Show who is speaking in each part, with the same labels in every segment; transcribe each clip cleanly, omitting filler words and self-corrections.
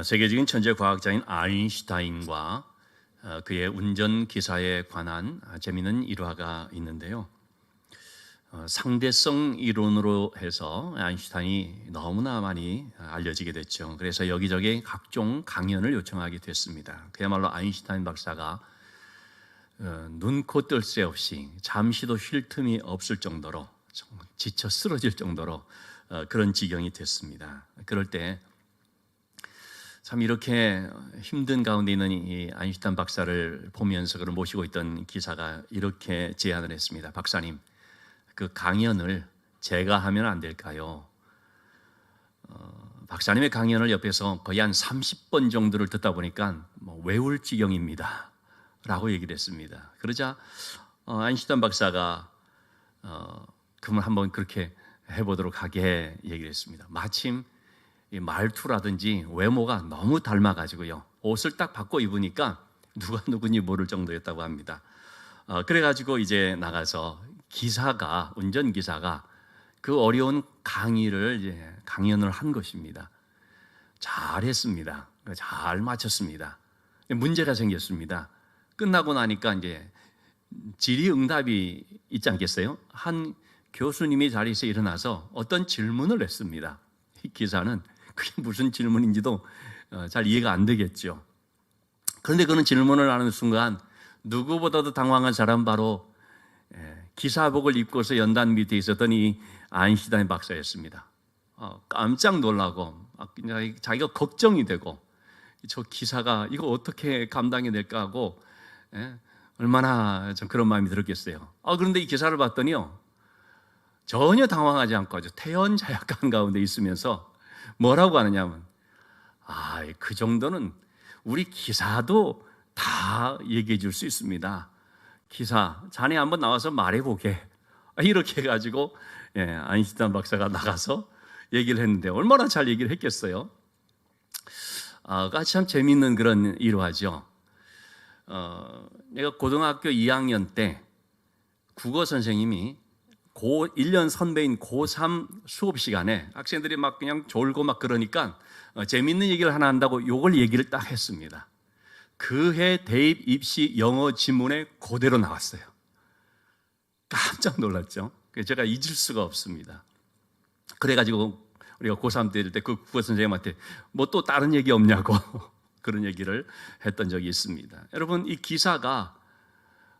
Speaker 1: 세계적인 천재 과학자인 아인슈타인과 그의 운전 기사에 관한 재미있는 일화가 있는데요. 상대성 이론으로 해서 아인슈타인이 너무나 많이 알려지게 됐죠. 그래서 여기저기 각종 강연을 요청하게 됐습니다. 그야말로 아인슈타인 박사가 눈코 뜰 새 없이 잠시도 쉴 틈이 없을 정도로 지쳐 쓰러질 정도로 그런 지경이 됐습니다. 그럴 때 참 이렇게 힘든 가운데 있는 이 아인슈타인 박사를 보면서 그를 모시고 있던 기사가 이렇게 제안을 했습니다. 박사님, 그 강연을 제가 하면 안 될까요? 박사님의 강연을 옆에서 거의 한 30번 정도를 듣다 보니까 외울 지경입니다 라고 얘기를 했습니다. 그러자 아인슈타인 박사가 그러면 한번 그렇게 해보도록 하게 얘기를 했습니다. 마침 이 말투라든지 외모가 너무 닮아가지고요, 옷을 딱 바꿔 입으니까 누가 누군지 모를 정도였다고 합니다. 그래가지고 이제 나가서 운전기사가 그 어려운 강의를 이제 강연을 한 것입니다. 잘했습니다. 잘 마쳤습니다. 문제가 생겼습니다. 끝나고 나니까 이제 질의응답이 있지 않겠어요? 한 교수님이 자리에서 일어나서 어떤 질문을 했습니다. 이 기사는 그게 무슨 질문인지도 잘 이해가 안 되겠죠. 그런데 그런 질문을 하는 순간 누구보다도 당황한 사람 바로 기사복을 입고서 연단 밑에 있었던 이 아인슈타인 박사였습니다. 깜짝 놀라고 자기가 걱정이 되고, 저 기사가 이거 어떻게 감당이 될까 하고 얼마나 좀 그런 마음이 들었겠어요. 그런데 이 기사를 봤더니요, 전혀 당황하지 않고 아주 태연자약한 가운데 있으면서 뭐라고 하느냐면, 그 정도는 우리 기사도 다 얘기해 줄 수 있습니다. 기사, 자네 한번 나와서 말해보게. 이렇게 해가지고 아인슈타인 박사가 나가서 얘기를 했는데 얼마나 잘 얘기를 했겠어요. 참 재미있는 그런 일화죠. 내가 고등학교 2학년 때 국어 선생님이 1년 선배인 고3 수업 시간에 학생들이 막 그냥 졸고 막 그러니까 재밌는 얘기를 하나 한다고 요걸 얘기를 딱 했습니다. 그해 대입 입시 영어 지문에 그대로 나왔어요. 깜짝 놀랐죠. 제가 잊을 수가 없습니다. 그래가지고 우리가 고3 때 그 국어 선생님한테 뭐 또 다른 얘기 없냐고 그런 얘기를 했던 적이 있습니다. 여러분, 이 기사가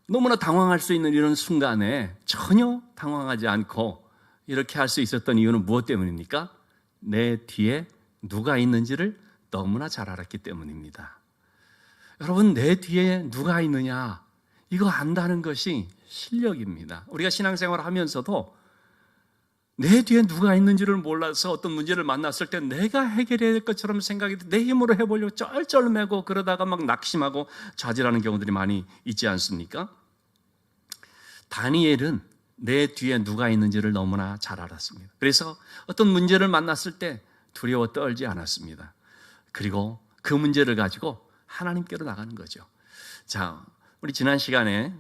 Speaker 1: 너무나 당황할 수 있는 이런 순간에 전혀 당황하지 않고 이렇게 할 수 있었던 이유는 무엇 때문입니까? 내 뒤에 누가 있는지를 너무나 잘 알았기 때문입니다. 여러분, 내 뒤에 누가 있느냐, 이거 안다는 것이 실력입니다. 우리가 신앙생활을 하면서도 내 뒤에 누가 있는지를 몰라서 어떤 문제를 만났을 때 내가 해결해야 될 것처럼 생각이 내 힘으로 해보려고 쩔쩔매고 그러다가 막 낙심하고 좌절하는 경우들이 많이 있지 않습니까? 다니엘은 내 뒤에 누가 있는지를 너무나 잘 알았습니다. 그래서 어떤 문제를 만났을 때 두려워 떨지 않았습니다. 그리고 그 문제를 가지고 하나님께로 나가는 거죠. 자, 우리 지난 시간에,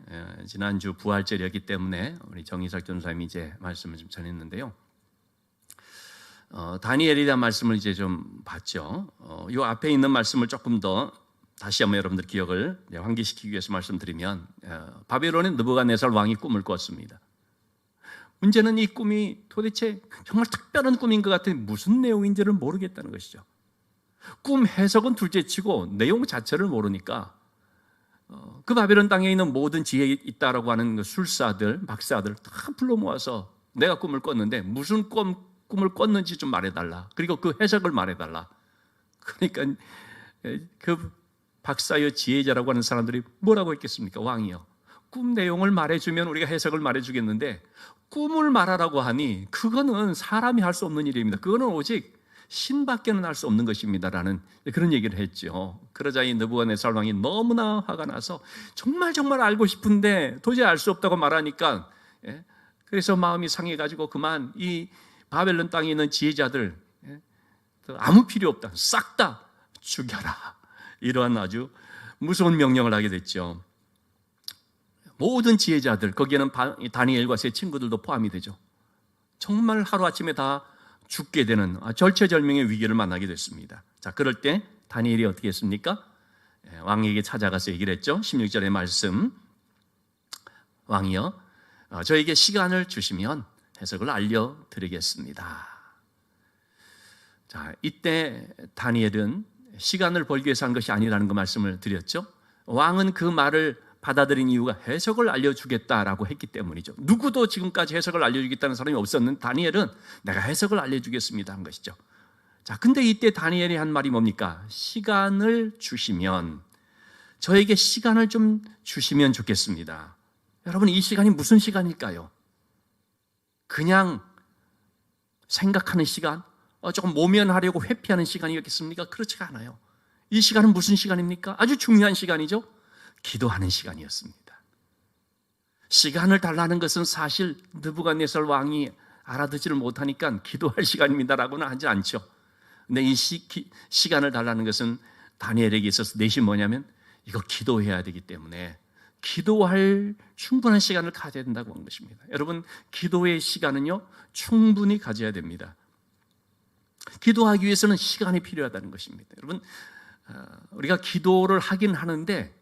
Speaker 1: 지난주 부활절이었기 때문에 우리 정희석 전사님이 이제 말씀을 좀 전했는데요. 다니엘에 대한 말씀을 이제 좀 봤죠. 이 앞에 있는 말씀을 조금 더 다시 한번 여러분들 기억을 환기시키기 위해서 말씀드리면, 바벨론의 느부갓네살 왕이 꿈을 꿨습니다. 문제는 이 꿈이 도대체 정말 특별한 꿈인 것 같은데 무슨 내용인지를 모르겠다는 것이죠. 꿈 해석은 둘째치고 내용 자체를 모르니까 그 바벨론 땅에 있는 모든 지혜에 있다라고 하는 그 술사들, 박사들 다 불러 모아서 내가 꿈을 꿨는데 무슨 꿈을 꿨는지 좀 말해달라. 그리고 그 해석을 말해달라. 그러니까 그 박사여 지혜자라고 하는 사람들이 뭐라고 했겠습니까? 왕이요, 꿈 내용을 말해주면 우리가 해석을 말해주겠는데 꿈을 말하라고 하니 그거는 사람이 할 수 없는 일입니다. 그거는 오직 신밖에는 할 수 없는 것입니다라는 그런 얘기를 했죠. 그러자 이 느부갓네살 왕이 너무나 화가 나서 정말 알고 싶은데 도저히 알 수 없다고 말하니까, 그래서 마음이 상해가지고 그만 이 바벨론 땅에 있는 지혜자들 아무 필요 없다, 싹 다 죽여라, 이러한 아주 무서운 명령을 하게 됐죠. 모든 지혜자들, 거기에는 다니엘과 세 친구들도 포함이 되죠. 정말 하루아침에 다 죽게 되는 절체절명의 위기를 만나게 됐습니다. 자, 그럴 때 다니엘이 어떻게 했습니까? 왕에게 찾아가서 얘기를 했죠. 16절의 말씀, 왕이여 저에게 시간을 주시면 해석을 알려드리겠습니다. 자, 이때 다니엘은 시간을 벌기 위해서 한 것이 아니라는 그 말씀을 드렸죠. 왕은 그 말을 받아들인 이유가 해석을 알려주겠다라고 했기 때문이죠. 누구도 지금까지 해석을 알려주겠다는 사람이 없었는데 다니엘은 내가 해석을 알려주겠습니다 한 것이죠. 자, 근데 이때 다니엘이 한 말이 뭡니까? 시간을 주시면, 저에게 시간을 좀 주시면 좋겠습니다. 여러분, 이 시간이 무슨 시간일까요? 그냥 생각하는 시간, 조금 모면하려고 회피하는 시간이겠습니까? 그렇지가 않아요. 이 시간은 무슨 시간입니까? 아주 중요한 시간이죠. 기도하는 시간이었습니다. 시간을 달라는 것은 사실 느부갓네살 왕이 알아듣지를 못하니까 기도할 시간입니다라고는 하지 않죠. 근데 이 시간을 달라는 것은 다니엘에게 있어서 내심 뭐냐면 이거 기도해야 되기 때문에 기도할 충분한 시간을 가져야 된다고 한 것입니다. 여러분, 기도의 시간은요 충분히 가져야 됩니다. 기도하기 위해서는 시간이 필요하다는 것입니다. 여러분, 우리가 기도를 하긴 하는데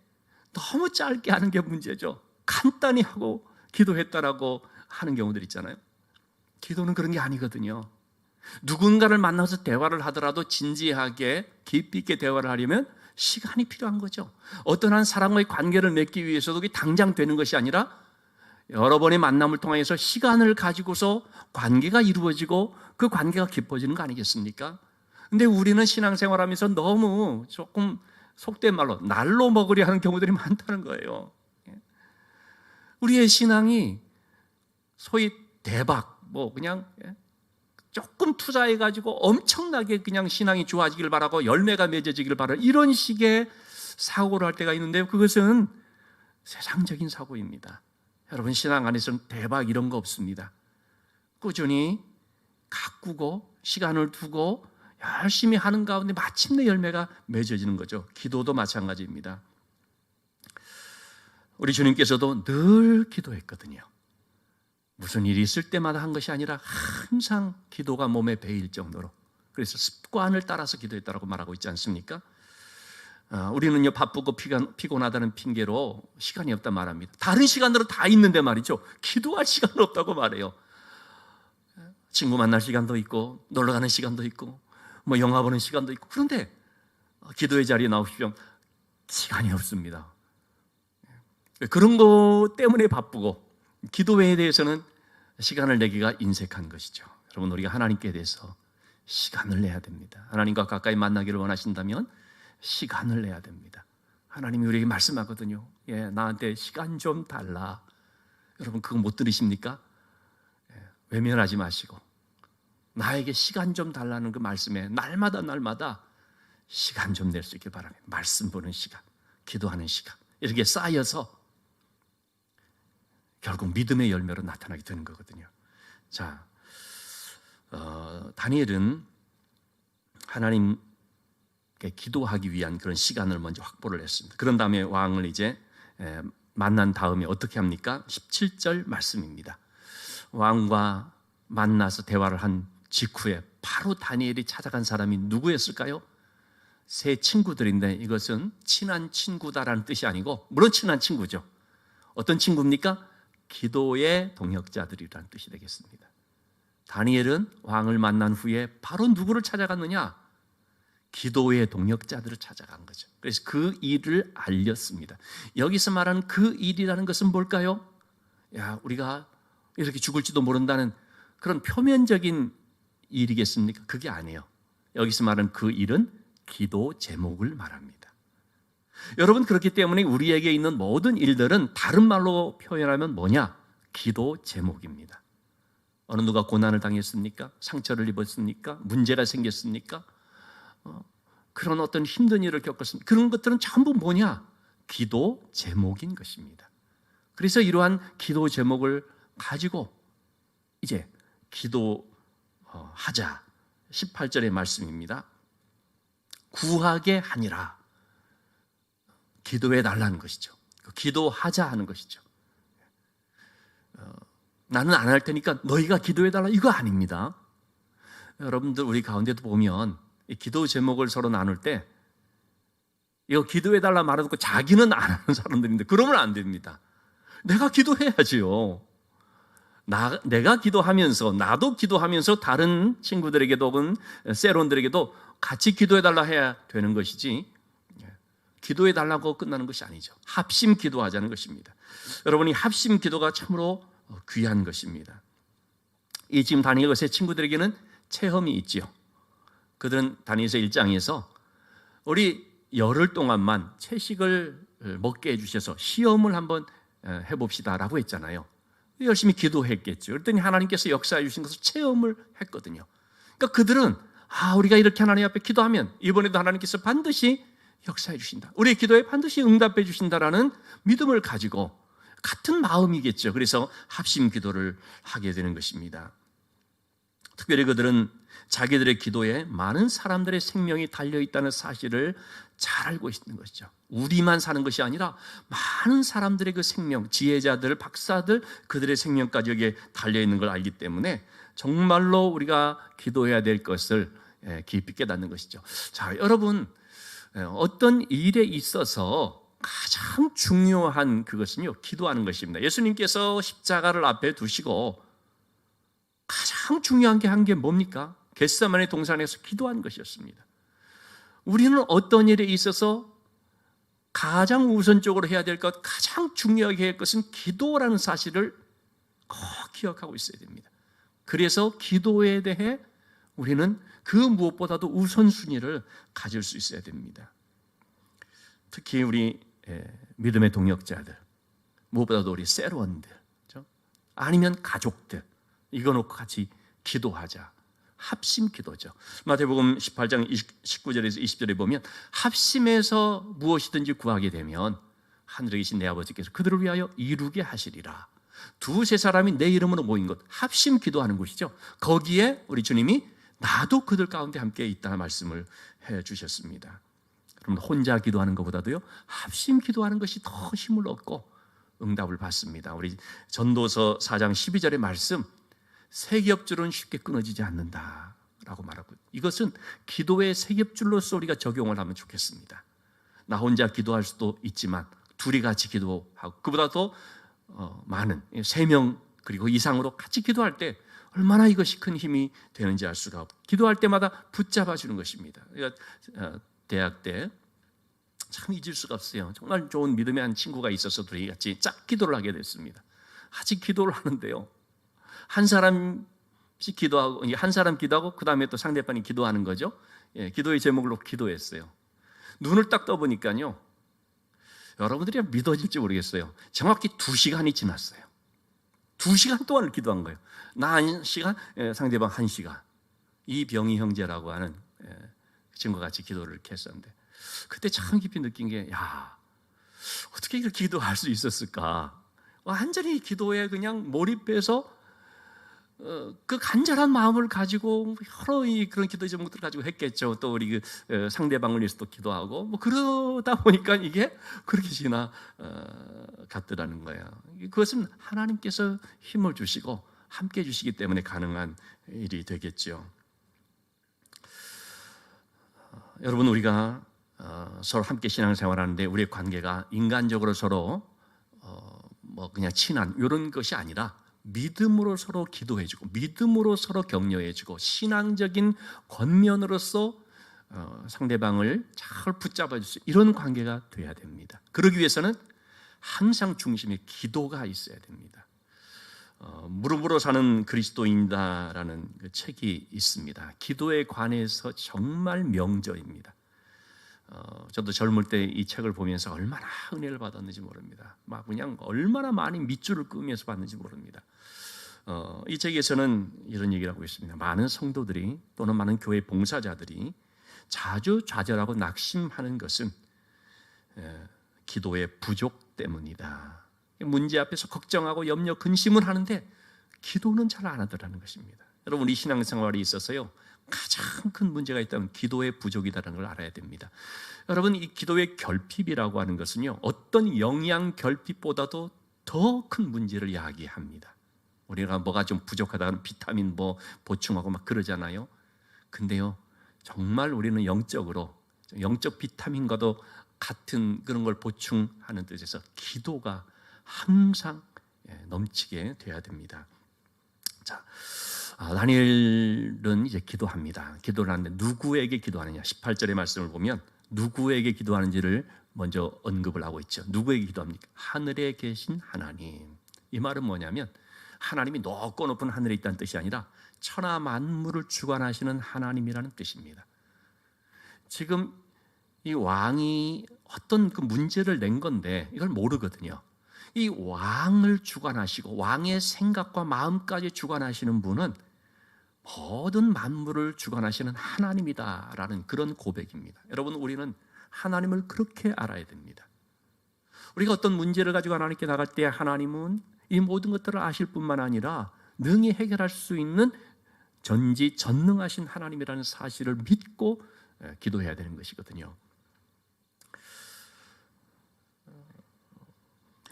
Speaker 1: 너무 짧게 하는 게 문제죠. 간단히 하고 기도했다라고 하는 경우들 있잖아요. 기도는 그런 게 아니거든요. 누군가를 만나서 대화를 하더라도 진지하게 깊이 있게 대화를 하려면 시간이 필요한 거죠. 어떤 한 사람과의 관계를 맺기 위해서도 그게 당장 되는 것이 아니라 여러 번의 만남을 통해서 시간을 가지고서 관계가 이루어지고 그 관계가 깊어지는 거 아니겠습니까? 근데 우리는 신앙생활하면서 너무 조금 속된 말로 날로 먹으려 하는 경우들이 많다는 거예요. 우리의 신앙이 소위 대박, 그냥 조금 투자해가지고 엄청나게 그냥 신앙이 좋아지길 바라고 열매가 맺어지길 바라는 이런 식의 사고를 할 때가 있는데 그것은 세상적인 사고입니다. 여러분, 신앙 안에서는 대박 이런 거 없습니다. 꾸준히 가꾸고 시간을 두고 열심히 하는 가운데 마침내 열매가 맺어지는 거죠. 기도도 마찬가지입니다. 우리 주님께서도 늘 기도했거든요. 무슨 일이 있을 때마다 한 것이 아니라 항상 기도가 몸에 배일 정도로, 그래서 습관을 따라서 기도했다고 말하고 있지 않습니까? 우리는요 바쁘고 피곤하다는 핑계로 시간이 없다 말합니다. 다른 시간으로 다 있는데 말이죠, 기도할 시간 없다고 말해요. 친구 만날 시간도 있고 놀러 가는 시간도 있고 영화 보는 시간도 있고, 그런데 기도의 자리에 나오시면 시간이 없습니다. 그런 것 때문에 바쁘고 기도에 대해서는 시간을 내기가 인색한 것이죠. 여러분, 우리가 하나님께 대해서 시간을 내야 됩니다. 하나님과 가까이 만나기를 원하신다면 시간을 내야 됩니다. 하나님이 우리에게 말씀하거든요. 나한테 시간 좀 달라. 여러분, 그거 못 들으십니까? 외면하지 마시고 나에게 시간 좀 달라는 그 말씀에 날마다 시간 좀 낼 수 있길 바랍니다. 말씀 보는 시간, 기도하는 시간, 이렇게 쌓여서 결국 믿음의 열매로 나타나게 되는 거거든요. 자, 다니엘은 하나님께 기도하기 위한 그런 시간을 먼저 확보를 했습니다. 그런 다음에 왕을 이제 만난 다음에 어떻게 합니까? 17절 말씀입니다. 왕과 만나서 대화를 한 직후에 바로 다니엘이 찾아간 사람이 누구였을까요? 세 친구들인데 이것은 친한 친구다라는 뜻이 아니고, 물론 친한 친구죠. 어떤 친구입니까? 기도의 동역자들이라는 뜻이 되겠습니다. 다니엘은 왕을 만난 후에 바로 누구를 찾아갔느냐? 기도의 동역자들을 찾아간 거죠. 그래서 그 일을 알렸습니다. 여기서 말하는 그 일이라는 것은 뭘까요? 우리가 이렇게 죽을지도 모른다는 그런 표면적인 일이겠습니까? 그게 아니에요. 여기서 말하는 그 일은 기도 제목을 말합니다. 여러분, 그렇기 때문에 우리에게 있는 모든 일들은 다른 말로 표현하면 뭐냐? 기도 제목입니다. 어느 누가 고난을 당했습니까? 상처를 입었습니까? 문제가 생겼습니까? 그런 어떤 힘든 일을 겪었습니까? 그런 것들은 전부 뭐냐? 기도 제목인 것입니다. 그래서 이러한 기도 제목을 가지고 이제 기도하자. 18절의 말씀입니다. 구하게 하니라. 기도해 달라는 것이죠. 기도하자 하는 것이죠. 나는 안 할 테니까 너희가 기도해 달라, 이거 아닙니다. 여러분들, 우리 가운데도 보면 이 기도 제목을 서로 나눌 때 이거 기도해달라 말해놓고 자기는 안 하는 사람들인데 그러면 안 됩니다. 내가 기도해야지요. 내가 기도하면서, 나도 기도하면서 다른 친구들에게도 혹은 세론들에게도 같이 기도해달라 해야 되는 것이지, 기도해달라고 끝나는 것이 아니죠. 합심 기도하자는 것입니다. 여러분이 합심 기도가 참으로 귀한 것입니다. 이 지금 다니엘 것의 친구들에게는 체험이 있지요. 그들은 다니엘서 1장에서 우리 열흘 동안만 채식을 먹게 해주셔서 시험을 한번 해봅시다라고 했잖아요. 열심히 기도했겠죠. 그랬더니 하나님께서 역사해 주신 것을 체험을 했거든요. 그러니까 그들은 우리가 이렇게 하나님 앞에 기도하면 이번에도 하나님께서 반드시 역사해 주신다, 우리의 기도에 반드시 응답해 주신다라는 믿음을 가지고 같은 마음이겠죠. 그래서 합심 기도를 하게 되는 것입니다. 특별히 그들은 자기들의 기도에 많은 사람들의 생명이 달려있다는 사실을 잘 알고 있는 것이죠. 우리만 사는 것이 아니라 많은 사람들의 그 생명, 지혜자들, 박사들, 그들의 생명까지 여기에 달려있는 걸 알기 때문에 정말로 우리가 기도해야 될 것을 깊이 깨닫는 것이죠. 자, 여러분, 어떤 일에 있어서 가장 중요한 그것은요, 기도하는 것입니다. 예수님께서 십자가를 앞에 두시고 가장 중요한 게 한 게 뭡니까? 겟세마네 동산에서 기도한 것이었습니다. 우리는 어떤 일에 있어서 가장 우선적으로 해야 될 것, 가장 중요하게 할 것은 기도라는 사실을 꼭 기억하고 있어야 됩니다. 그래서 기도에 대해 우리는 그 무엇보다도 우선순위를 가질 수 있어야 됩니다. 특히 우리 믿음의 동역자들, 무엇보다도 우리 세론들, 그렇죠? 아니면 가족들, 이거 놓고 같이 기도하자. 합심 기도죠. 마태복음 18장 19절에서 20절에 보면 합심해서 무엇이든지 구하게 되면 하늘에 계신 내 아버지께서 그들을 위하여 이루게 하시리라. 두세 사람이 내 이름으로 모인 것, 합심 기도하는 곳이죠. 거기에 우리 주님이 나도 그들 가운데 함께 있다는 말씀을 해 주셨습니다. 그럼 혼자 기도하는 것보다도요, 합심 기도하는 것이 더 힘을 얻고 응답을 받습니다. 우리 전도서 4장 12절의 말씀, 세 겹줄은 쉽게 끊어지지 않는다라고 말하고, 이것은 기도의 세 겹줄로서 우리가 적용을 하면 좋겠습니다. 나 혼자 기도할 수도 있지만 둘이 같이 기도하고, 그보다 더 많은 3명 그리고 이상으로 같이 기도할 때 얼마나 이것이 큰 힘이 되는지 알 수가 없고, 기도할 때마다 붙잡아 주는 것입니다. 그러니까 대학 때 참 잊을 수가 없어요. 정말 좋은 믿음의 한 친구가 있어서 둘이 같이 짝 기도를 하게 됐습니다. 같이 기도를 하는데요, 한 사람씩 기도하고, 한 사람 기도하고 그 다음에 또 상대방이 기도하는 거죠. 기도의 제목을 놓고 기도했어요. 눈을 딱 떠보니까요, 여러분들이 믿어질지 모르겠어요, 정확히 2시간이 지났어요. 2시간 동안을 기도한 거예요. 나 1시간, 상대방 1시간. 이병희 형제라고 하는 친구가 같이 기도를 이렇게 했었는데, 그때 참 깊이 느낀 게, 어떻게 이렇게 기도할 수 있었을까? 완전히 기도에 그냥 몰입해서 그 간절한 마음을 가지고 여러 그런 기도 제목들을 가지고 했겠죠. 또 우리 그 상대방을 위해서 또 기도하고, 그러다 보니까 이게 그렇게 지나갔더라는 거예요. 그것은 하나님께서 힘을 주시고 함께 해주시기 때문에 가능한 일이 되겠죠. 여러분, 우리가 서로 함께 신앙생활하는데 우리의 관계가 인간적으로 서로 그냥 친한 이런 것이 아니라 믿음으로 서로 기도해주고, 믿음으로 서로 격려해주고, 신앙적인 권면으로서 상대방을 잘 붙잡아줄 수, 이런 관계가 돼야 됩니다. 그러기 위해서는 항상 중심에 기도가 있어야 됩니다. 무릎으로 사는 그리스도인이다라는 그 책이 있습니다. 기도에 관해서 정말 명저입니다. 저도 젊을 때 이 책을 보면서 얼마나 은혜를 받았는지 모릅니다. 막 그냥 얼마나 많이 밑줄을 끄면서 받는지 모릅니다. 이 책에서는 이런 얘기를 하고 있습니다. 많은 성도들이 또는 많은 교회 봉사자들이 자주 좌절하고 낙심하는 것은 기도의 부족 때문이다. 문제 앞에서 걱정하고 염려, 근심을 하는데 기도는 잘 안 하더라는 것입니다. 여러분, 우리 신앙생활에 있어서요, 가장 큰 문제가 있다면 기도의 부족이다라는 걸 알아야 됩니다. 여러분, 이 기도의 결핍이라고 하는 것은요, 어떤 영양 결핍보다도 더 큰 문제를 야기합니다. 우리가 뭐가 좀 부족하다는 비타민 보충하고 막 그러잖아요. 근데요, 정말 우리는 영적으로 영적 비타민과도 같은 그런 걸 보충하는 뜻에서 기도가 항상 넘치게 돼야 됩니다. 자, 다니엘은 이제 기도합니다. 기도를 하는데 누구에게 기도하느냐? 18절의 말씀을 보면 누구에게 기도하는지를 먼저 언급을 하고 있죠. 누구에게 기도합니까? 하늘에 계신 하나님. 이 말은 뭐냐면 하나님이 높고 높은 하늘에 있다는 뜻이 아니라 천하 만물을 주관하시는 하나님이라는 뜻입니다. 지금 이 왕이 어떤 그 문제를 낸 건데 이걸 모르거든요. 이 왕을 주관하시고 왕의 생각과 마음까지 주관하시는 분은 모든 만물을 주관하시는 하나님이다라는 그런 고백입니다. 여러분, 우리는 하나님을 그렇게 알아야 됩니다. 우리가 어떤 문제를 가지고 하나님께 나갈 때 하나님은 이 모든 것들을 아실 뿐만 아니라 능히 해결할 수 있는 전지전능하신 하나님이라는 사실을 믿고 기도해야 되는 것이거든요.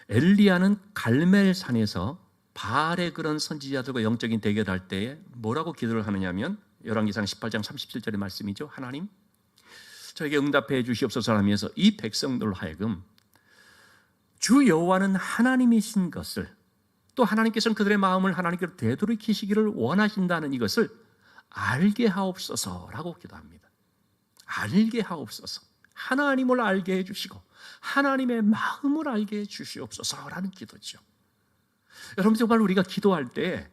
Speaker 1: 엘리야는 갈멜산에서 바알의 그런 선지자들과 영적인 대결할 때에 뭐라고 기도를 하느냐면 열왕기상 18장 37절의 말씀이죠. 하나님, 저에게 응답해 주시옵소서 하면서 이 백성들로 하여금 주 여호와는 하나님이신 것을, 또 하나님께서는 그들의 마음을 하나님께로 되돌이키시기를 원하신다는 이것을 알게 하옵소서라고 기도합니다. 알게 하옵소서. 하나님을 알게 해주시고 하나님의 마음을 알게 해주시옵소서라는 기도죠. 여러분, 정말 우리가 기도할 때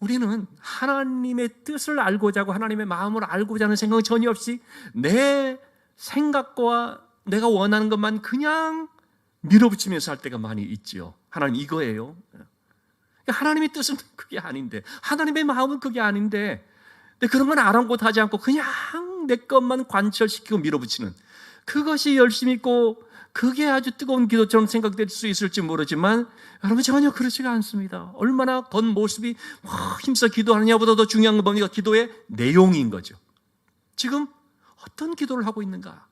Speaker 1: 우리는 하나님의 뜻을 알고자 하고 하나님의 마음을 알고자 하는 생각은 전혀 없이 내 생각과 내가 원하는 것만 그냥 밀어붙이면서 할 때가 많이 있지요. 하나님 이거예요. 하나님의 뜻은 그게 아닌데, 하나님의 마음은 그게 아닌데, 근데 그런 건 아랑곳하지 않고 그냥 내 것만 관철시키고 밀어붙이는, 그것이 열심히 있고 그게 아주 뜨거운 기도처럼 생각될 수 있을지 모르지만 여러분, 전혀 그렇지가 않습니다. 얼마나 겉모습이 힘써 기도하느냐보다 더 중요한 건 뭡니까? 기도의 내용인 거죠. 지금 어떤 기도를 하고 있는가?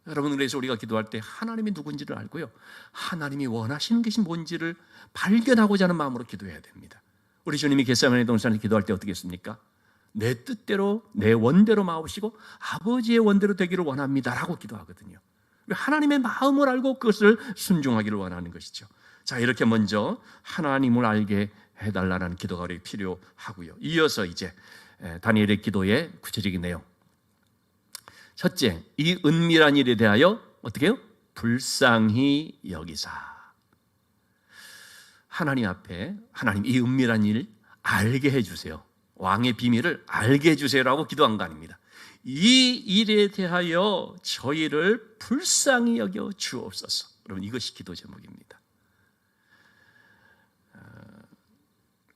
Speaker 1: 여러분, 그래서 우리가 기도할 때 하나님이 누군지를 알고요, 하나님이 원하시는 것이 뭔지를 발견하고자 하는 마음으로 기도해야 됩니다. 우리 주님이 겟세마네 동산에서 기도할 때 어떻게 했습니까? 내 뜻대로 내 원대로 마옵시고 아버지의 원대로 되기를 원합니다라고 기도하거든요. 하나님의 마음을 알고 그것을 순종하기를 원하는 것이죠. 자, 이렇게 먼저 하나님을 알게 해달라는 기도가 우리 필요하고요. 이어서 이제 다니엘의 기도의 구체적인 내용. 첫째, 이 은밀한 일에 대하여 어떻게 해요? 불쌍히 여기사. 하나님 앞에 하나님 이 은밀한 일 알게 해주세요. 왕의 비밀을 알게 해주세요라고 기도한 거 아닙니다. 이 일에 대하여 저희를 불쌍히 여겨 주옵소서. 여러분, 이것이 기도 제목입니다.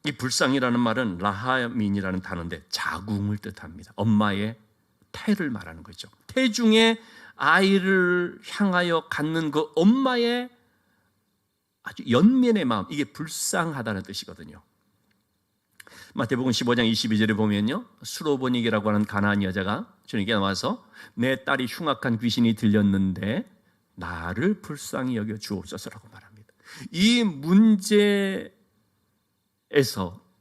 Speaker 1: 이 불쌍이라는 말은 라하민이라는 단어인데 자궁을 뜻합니다. 엄마의 태를 말하는 거죠. 태중에 아이를 향하여 갖는 그 엄마의 아주 연면의 마음, 이게 불쌍하다는 뜻이거든요. 마태복음 15장 22절에 보면요, 수로보닉이라고 하는 가나안 여자가 주님께 나와서 내 딸이 흉악한 귀신이 들렸는데 나를 불쌍히 여겨 주옵소서라고 말합니다. 이 문제에서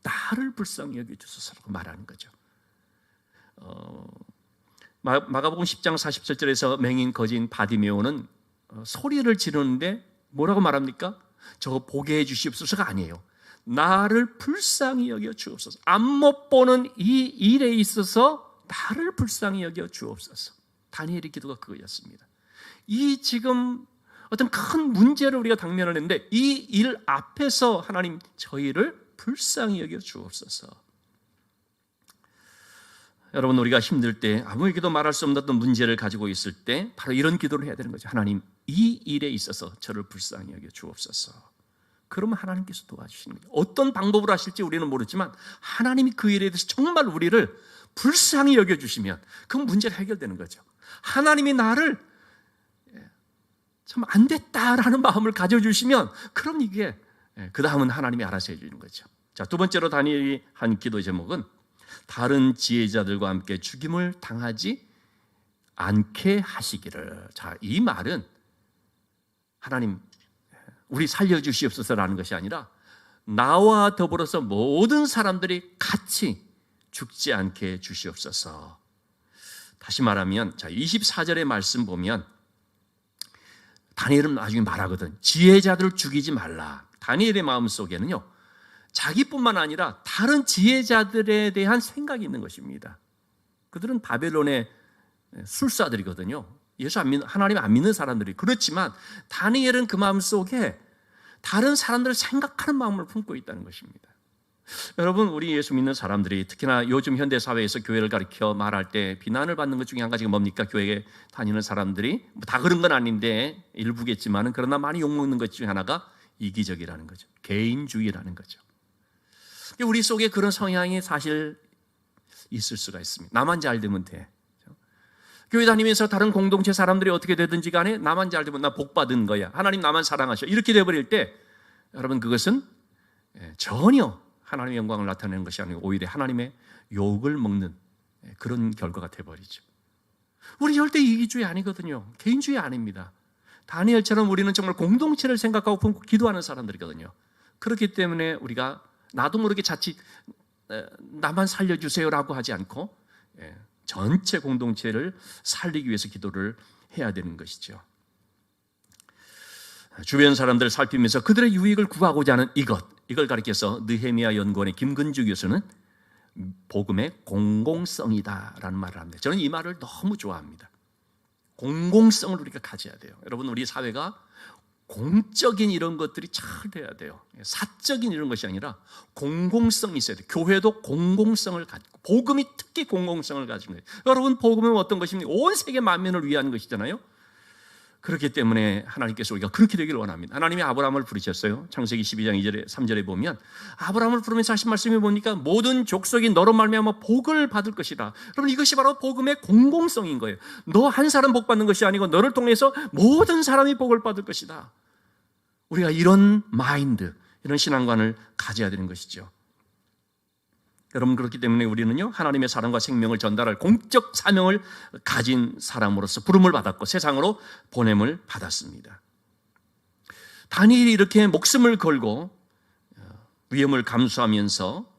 Speaker 1: 나를 불쌍히 여겨 주옵소서라고 말하는 거죠. 마가복음 10장 47절에서 맹인 거진 바디메오는 소리를 지르는데 뭐라고 말합니까? 저거 보게 해 주시옵소서가 아니에요. 나를 불쌍히 여겨 주옵소서. 안못 보는 이 일에 있어서 나를 불쌍히 여겨 주옵소서. 다니엘의 기도가 그거였습니다. 이 지금 어떤 큰 문제를 우리가 당면을 했는데 이 일 앞에서 하나님 저희를 불쌍히 여겨 주옵소서. 여러분, 우리가 힘들 때 아무에게도 말할 수 없는 어떤 문제를 가지고 있을 때 바로 이런 기도를 해야 되는 거죠. 하나님, 이 일에 있어서 저를 불쌍히 여겨 주옵소서. 그러면 하나님께서 도와주시는 거예요. 어떤 방법으로 하실지 우리는 모르지만 하나님이 그 일에 대해서 정말 우리를 불쌍히 여겨주시면 그 문제가 해결되는 거죠. 하나님이 나를 참 안 됐다라는 마음을 가져주시면 그럼 이게 그 다음은 하나님이 알아서 해주는 거죠. 자, 두 번째로 다니엘이 한 기도 제목은 다른 지혜자들과 함께 죽임을 당하지 않게 하시기를. 자, 이 말은 하나님 우리 살려주시옵소서라는 것이 아니라 나와 더불어서 모든 사람들이 같이 죽지 않게 주시옵소서. 다시 말하면, 자, 24절의 말씀 보면 다니엘은 나중에 말하거든. 지혜자들을 죽이지 말라. 다니엘의 마음속에는요, 자기뿐만 아니라 다른 지혜자들에 대한 생각이 있는 것입니다. 그들은 바벨론의 술사들이거든요. 하나님 안 믿는 사람들이. 그렇지만 다니엘은 그 마음속에 다른 사람들을 생각하는 마음을 품고 있다는 것입니다. 여러분, 우리 예수 믿는 사람들이 특히나 요즘 현대사회에서 교회를 가리켜 말할 때 비난을 받는 것 중에 한 가지가 뭡니까? 교회에 다니는 사람들이 다 그런 건 아닌데 일부겠지만은 그러나 많이 욕먹는 것 중에 하나가 이기적이라는 거죠. 개인주의라는 거죠. 우리 속에 그런 성향이 사실 있을 수가 있습니다. 나만 잘 되면 돼. 교회 다니면서 다른 공동체 사람들이 어떻게 되든지 간에 나만 잘 되면 나 복 받은 거야. 하나님 나만 사랑하셔. 이렇게 돼버릴 때 여러분, 그것은 전혀 하나님의 영광을 나타내는 것이 아니고 오히려 하나님의 욕을 먹는 그런 결과가 돼버리죠. 우리 절대 이기주의 아니거든요. 개인주의 아닙니다. 다니엘처럼 우리는 정말 공동체를 생각하고 품고 기도하는 사람들이거든요. 그렇기 때문에 우리가 나도 모르게 자칫 나만 살려주세요라고 하지 않고 전체 공동체를 살리기 위해서 기도를 해야 되는 것이죠. 주변 사람들을 살피면서 그들의 유익을 구하고자 하는 이걸 가리켜서 느헤미야 연구원의 김근주 교수는 복음의 공공성이다라는 말을 합니다. 저는 이 말을 너무 좋아합니다. 공공성을 우리가 가져야 돼요. 여러분, 우리 사회가 공적인 이런 것들이 잘 돼야 돼요. 사적인 이런 것이 아니라 공공성이 있어야 돼요. 교회도 공공성을 가지고, 복음이 특히 공공성을 가진 거예요. 여러분, 복음은 어떤 것입니까? 온 세계 만민을 위한 것이잖아요. 그렇기 때문에 하나님께서 우리가 그렇게 되기를 원합니다. 하나님이 아브라함을 부르셨어요. 창세기 12장 2절에 3절에 보면 아브라함을 부르면서 하신 말씀이 뭡니까? 모든 족속이 너로 말미암아 복을 받을 것이다. 여러분, 이것이 바로 복음의 공공성인 거예요. 너 한 사람 복 받는 것이 아니고 너를 통해서 모든 사람이 복을 받을 것이다. 우리가 이런 마인드, 이런 신앙관을 가져야 되는 것이죠. 여러분, 그렇기 때문에 우리는요, 하나님의 사랑과 생명을 전달할 공적 사명을 가진 사람으로서 부름을 받았고 세상으로 보냄을 받았습니다. 다니엘이 이렇게 목숨을 걸고 위험을 감수하면서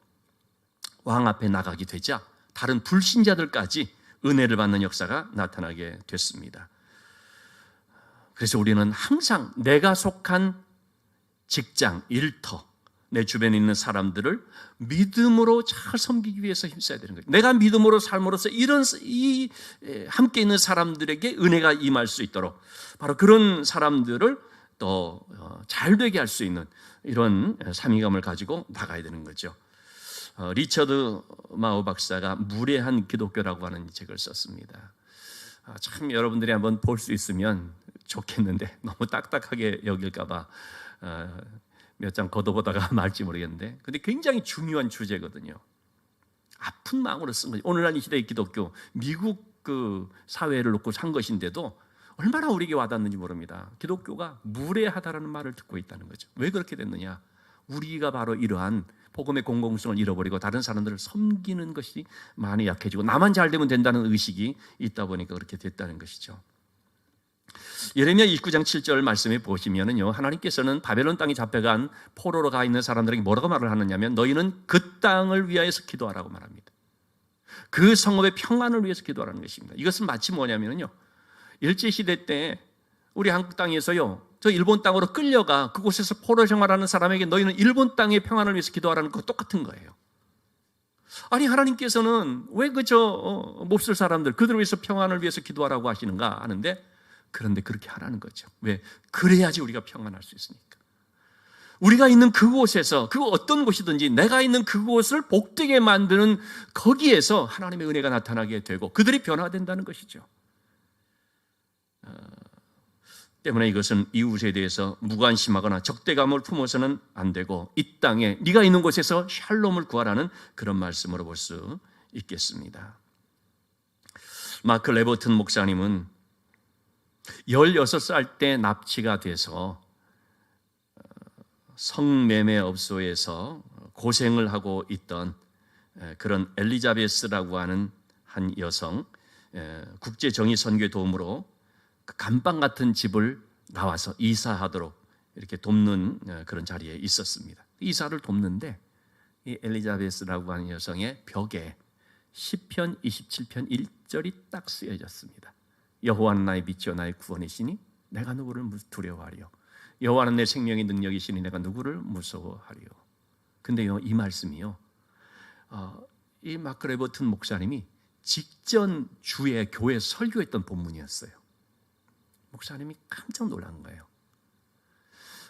Speaker 1: 왕 앞에 나가게 되자 다른 불신자들까지 은혜를 받는 역사가 나타나게 됐습니다. 그래서 우리는 항상 내가 속한 직장, 일터, 내 주변에 있는 사람들을 믿음으로 잘 섬기기 위해서 힘써야 되는 거예요. 내가 믿음으로 삶으로써 함께 있는 사람들에게 은혜가 임할 수 있도록 바로 그런 사람들을 더 잘 되게 할 수 있는 이런 사명감을 가지고 나가야 되는 거죠. 리처드 마우 박사가 무례한 기독교라고 하는 책을 썼습니다. 참 여러분들이 한번 볼 수 있으면 좋겠는데 너무 딱딱하게 여길까 봐 몇 장 걷어보다가 말지 모르겠는데, 근데 굉장히 중요한 주제거든요. 아픈 마음으로 쓴 거죠. 오늘날 이 시대의 기독교, 미국 그 사회를 놓고 산 것인데도 얼마나 우리에게 와닿는지 모릅니다. 기독교가 무례하다라는 말을 듣고 있다는 거죠. 왜 그렇게 됐느냐? 우리가 바로 이러한 복음의 공공성을 잃어버리고 다른 사람들을 섬기는 것이 많이 약해지고 나만 잘 되면 된다는 의식이 있다 보니까 그렇게 됐다는 것이죠. 예레미야 29장 7절 말씀에 보시면은요, 하나님께서는 바벨론 땅에 잡혀간 포로로 가 있는 사람들에게 뭐라고 말을 하느냐면 너희는 그 땅을 위하여서 기도하라고 말합니다. 그 성읍의 평안을 위해서 기도하라는 것입니다. 이것은 마치 뭐냐면요, 일제시대 때 우리 한국 땅에서요, 저 일본 땅으로 끌려가 그곳에서 포로 생활하는 사람에게 너희는 일본 땅의 평안을 위해서 기도하라는 거 똑같은 거예요. 아니, 하나님께서는 왜 몹쓸 사람들 그들을 위해서 평안을 위해서 기도하라고 하시는가 하는데, 그런데 그렇게 하라는 거죠. 왜? 그래야지 우리가 평안할 수 있으니까. 우리가 있는 그곳에서, 그 어떤 곳이든지 내가 있는 그곳을 복되게 만드는 거기에서 하나님의 은혜가 나타나게 되고 그들이 변화된다는 것이죠. 때문에 이것은 이웃에 대해서 무관심하거나 적대감을 품어서는 안 되고 이 땅에 네가 있는 곳에서 샬롬을 구하라는 그런 말씀으로 볼 수 있겠습니다. 마크 레버튼 목사님은 16살 때 납치가 돼서 성매매업소에서 고생을 하고 있던 그런 엘리자베스라고 하는 한 여성, 국제정의선교의 도움으로 그 감방 같은 집을 나와서 이사하도록 이렇게 돕는 그런 자리에 있었습니다. 이사를 돕는데 이 엘리자베스라고 하는 여성의 벽에 시편 27편 1절이 딱 쓰여졌습니다. 여호와는 나의 빛이요 나의 구원이시니 내가 누구를 두려워하리요. 여호와는 내 생명의 능력이시니 내가 누구를 무서워하리요. 근데요, 이 말씀이요, 이 마크 레버튼 목사님이 직전 주에 교회 설교했던 본문이었어요. 목사님이 깜짝 놀란 거예요.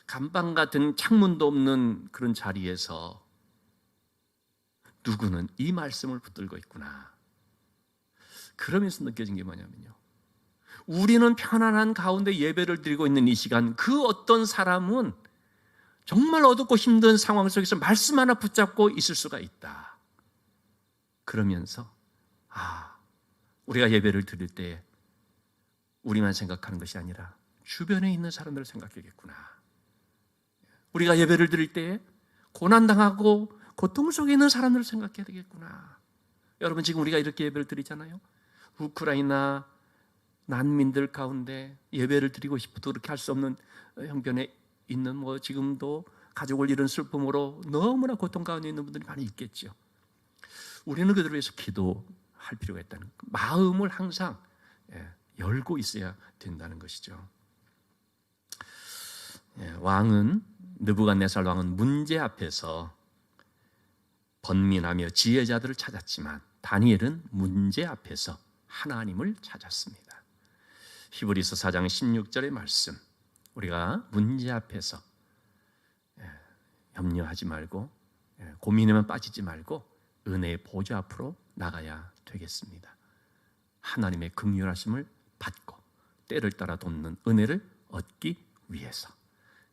Speaker 1: 간방 같은 창문도 없는 그런 자리에서 누구는 이 말씀을 붙들고 있구나. 그러면서 느껴진 게 뭐냐면요, 우리는 편안한 가운데 예배를 드리고 있는 이 시간, 그 어떤 사람은 정말 어둡고 힘든 상황 속에서 말씀 하나 붙잡고 있을 수가 있다. 그러면서 우리가 예배를 드릴 때 우리만 생각하는 것이 아니라 주변에 있는 사람들을 생각해야겠구나. 우리가 예배를 드릴 때 고난당하고 고통 속에 있는 사람들을 생각해야 되겠구나. 여러분, 지금 우리가 이렇게 예배를 드리잖아요. 우크라이나 난민들 가운데 예배를 드리고 싶어도 그렇게 할 수 없는 형편에 있는, 지금도 가족을 잃은 슬픔으로 너무나 고통 가운데 있는 분들이 많이 있겠죠. 우리는 그들을 위해서 기도할 필요가 있다는, 마음을 항상 열고 있어야 된다는 것이죠. 느부갓네살 왕은 문제 앞에서 번민하며 지혜자들을 찾았지만 다니엘은 문제 앞에서 하나님을 찾았습니다. 히브리서 4장 16절의 말씀, 우리가 문제 앞에서 염려하지 말고 고민에만 빠지지 말고 은혜의 보좌 앞으로 나가야 되겠습니다. 하나님의 긍휼하심을 받고 때를 따라 돕는 은혜를 얻기 위해서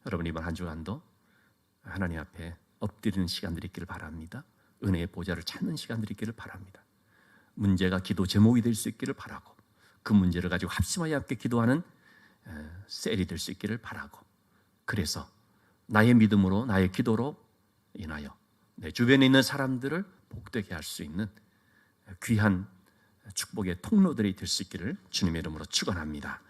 Speaker 1: 여러분, 이번 한 주간도 하나님 앞에 엎드리는 시간들이 있기를 바랍니다. 은혜의 보좌를 찾는 시간들이 있기를 바랍니다. 문제가 기도 제목이 될 수 있기를 바라고, 그 문제를 가지고 합심하여 함께 기도하는 셀이 될 수 있기를 바라고, 그래서 나의 믿음으로, 나의 기도로 인하여 내 주변에 있는 사람들을 복되게 할 수 있는 귀한 축복의 통로들이 될 수 있기를 주님의 이름으로 축원합니다.